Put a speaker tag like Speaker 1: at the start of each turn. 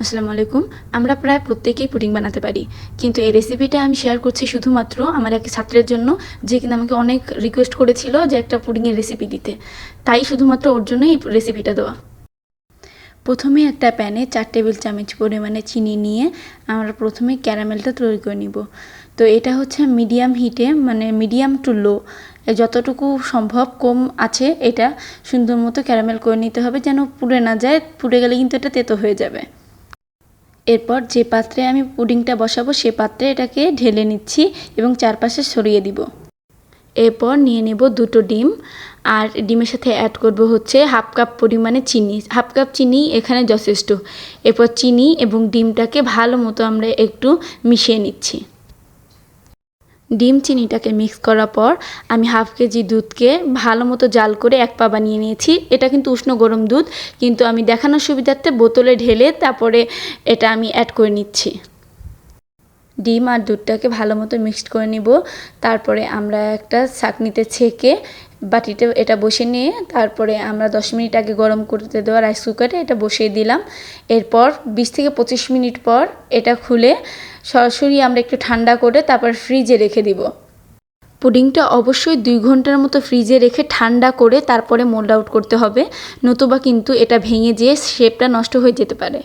Speaker 1: আসসালামু আলাইকুম। আমরা প্রায় প্রত্যেকেই পুডিং বানাতে পারি, কিন্তু এই রেসিপিটা আমি শেয়ার করছি শুধুমাত্র আমার এক ছাত্রের জন্য, যে কিনা আমাকে অনেক রিকোয়েস্ট করেছিল যে একটা পুডিংয়ের রেসিপি দিতে। তাই শুধুমাত্র ওর জন্যই এই রেসিপিটা দেওয়া। প্রথমে একটা প্যানে 4 টেবিল চামচ পরিমাণে চিনি নিয়ে আমরা প্রথমে ক্যারামেলটা তৈরি করে নিব। তো এটা হচ্ছে মিডিয়াম হিটে, মানে মিডিয়াম টু লো, যতটুকু সম্ভব কম আছে এটা সুন্দর মতো ক্যারামেল করে নিতে হবে, যেন পুড়ে না যায়। পুড়ে গেলে কিন্তু এটা তেতো হয়ে যাবে। এরপর যে পাত্রে আমি পুডিংটা বসাবো সে পাত্রে এটাকে ঢেলে নিচ্ছি এবং চারপাশে ছড়িয়ে দিব। এরপর নিয়ে নেব 2টো ডিম, আর ডিমের সাথে অ্যাড করব হচ্ছে হাফ কাপ পরিমাণে চিনি। হাফ কাপ চিনি এখানে যথেষ্ট। এরপর চিনি এবং ডিমটাকে ভালো মতো আমরা একটু মিশিয়ে নিচ্ছি। ডিম চিনিটাকে মিক্স করার পর আমি হাফ কেজি দুধকে ভালো মতো জাল করে 1 পা বানিয়ে নিয়েছি। এটা কিন্তু উষ্ণ গরম দুধ, কিন্তু আমি দেখানোর সুবিধার্থে বোতলে ঢেলে তারপরে এটা আমি অ্যাড করে নিচ্ছি। ডিম আর দুধটাকে ভালো মতো মিক্সড করে নিব। তারপরে আমরা একটা ছাঁকনিতে ছেঁকে বাটিতে এটা বসিয়ে নিয়ে তারপরে আমরা 10 মিনিট আগে গরম করতে দেওয়া রাইস কুকারে এটা বসিয়ে দিলাম। এরপর 20 থেকে 25 মিনিট পর এটা খুলে সরাসরি আমরা একটু ঠান্ডা করে তারপর ফ্রিজে রেখে দিব। পুডিংটা অবশ্যই 2 ঘন্টার মতো ফ্রিজে রেখে ঠান্ডা করে তারপরে মোল্ড আউট করতে হবে, নতুবা কিন্তু এটা ভেঙে যেয়ে শেপটা নষ্ট হয়ে যেতে পারে।